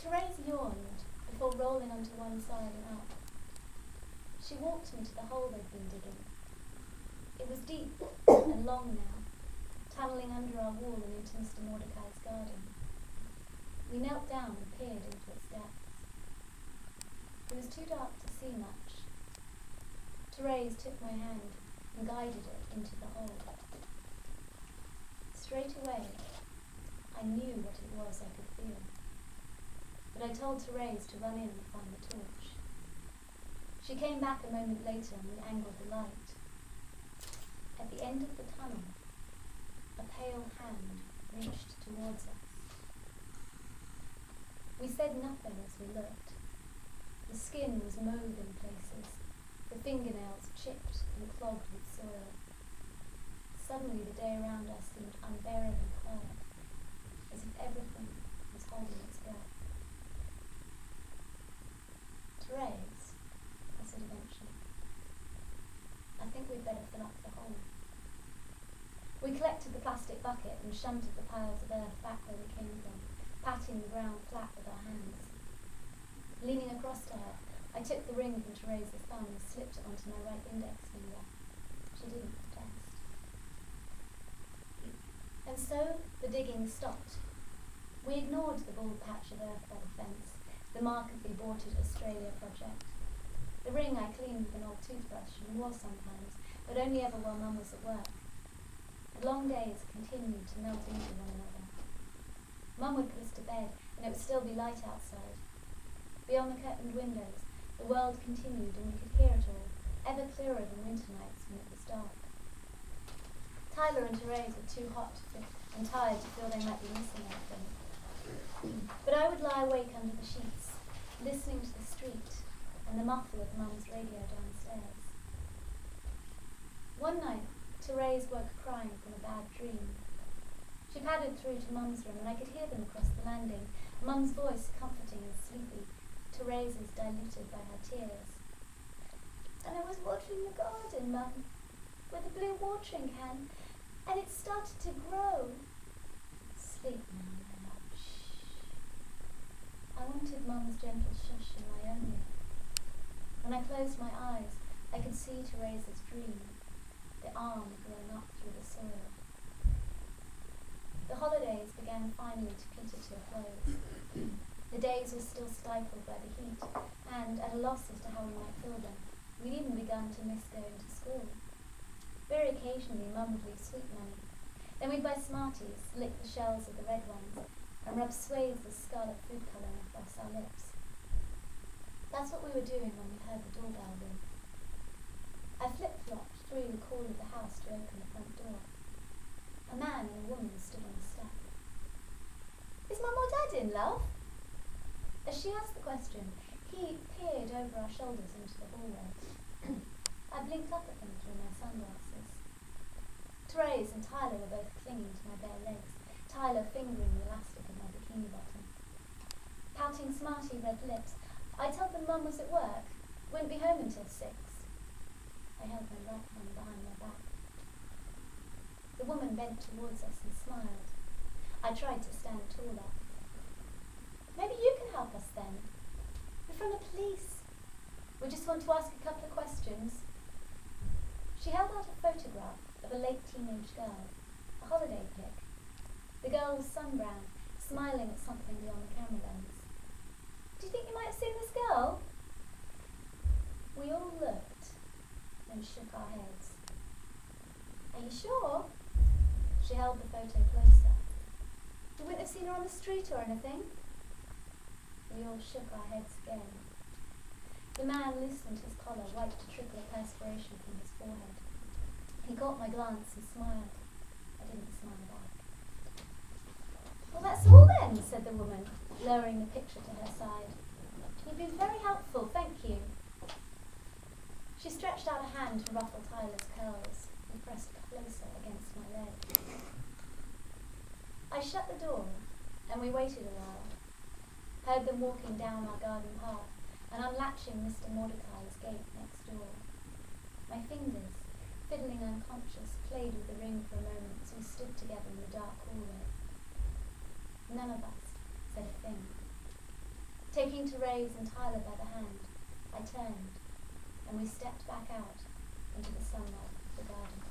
Therese yawned before rolling onto one side and up. She walked me to the hole they'd been digging. It was deep and long now, tunnelling under our wall and into Mr. Mordecai's garden. We knelt down and peered into its depths. It was too dark to see much. Therese took my hand and guided it into the hole. Straight away, I knew what it was I could feel. But I told Therese to run in and find the torch. She came back a moment later and we angled the light. At the end of the tunnel, a pale hand reached towards us. We said nothing as we looked. The skin was mauve in places, the fingernails chipped and clogged with soil. Suddenly the day around us seemed unbearably quiet, as if everything was holding its breath. Therese, I said eventually, I think we'd better fill up the hole. We collected the plastic bucket and shunted the piles of earth back where we came from, patting the ground flat with our hands. Leaning across to her, I took the ring from Therese's thumb and slipped it onto my right index finger. She didn't protest. And so the digging stopped. We ignored the bald patch of earth by the fence, the mark of the aborted Australia project. The ring I cleaned with an old toothbrush and wore sometimes, but only ever while Mum was at work. The long days continued to melt into one another. Mum would put us to bed, and it would still be light outside. Beyond the curtained windows, the world continued and we could hear it all, ever clearer than winter nights when it was dark. Tyler and Therese were too hot and tired to feel they might be missing anything. But I would lie awake under the sheets, listening to the street and the muffle of Mum's radio downstairs. One night, Therese woke crying from a bad dream. She padded through to Mum's room and I could hear them across the landing, Mum's voice comforting and sleepy, Therese's diluted by her tears. And I was watering the garden, Mum, with a blue watering can, and it started to grow. Sleep now, my love. Shh. I wanted Mum's gentle shush in my own ear. When I closed my eyes, I could see Therese's dream, the arm growing up through the soil. The holidays began finally to peter to a close. The days were still stifled by the heat, and at a loss as to how we might fill them, we'd even begun to miss going to school. Very occasionally, Mum would leave sweet money. Then we'd buy Smarties, lick the shells of the red ones, and rub swathes of scarlet food colouring across our lips. That's what we were doing when we heard the doorbell ring. I flip-flopped through the call of the house to open the front door. A man and a woman stood on the step. "Is Mum or Dad in, love?" As she asked the question, he peered over our shoulders into the hallway. I blinked up at them through my sunglasses. Therese and Tyler were both clinging to my bare legs, Tyler fingering the elastic of my bikini bottom. Pouting smarty red lips, I told them Mum was at work, wouldn't be home until 6. I held my right hand behind my back. The woman bent towards us and smiled. I tried to stand taller. "Maybe you can help us then. We're from the police. We just want to ask a couple of questions." She held out a photograph of a late teenage girl, a holiday pic. The girl was sunbrowned, smiling at something beyond the camera lens. "Do you think you might have seen this girl?" We all looked, then shook our heads. "Are you sure?" She held the photo closer. "You wouldn't have seen her on the street or anything?" We all shook our heads again. The man loosened his collar, wiped a trickle of perspiration from his forehead. He caught my glance and smiled. I didn't smile back. "Well, that's all then," said the woman, lowering the picture to her side. "You've been very helpful, thank you." She stretched out a hand to ruffle Tyler's curls and pressed closer against my leg. I shut the door, and we waited a while. Heard them walking down our garden path and unlatching Mr. Mordecai's gate next door. My fingers, fiddling unconscious, played with the ring for a moment as we stood together in the dark hallway. None of us said a thing. Taking Therese and Tyler by the hand, I turned, and we stepped back out into the sunlight of the garden.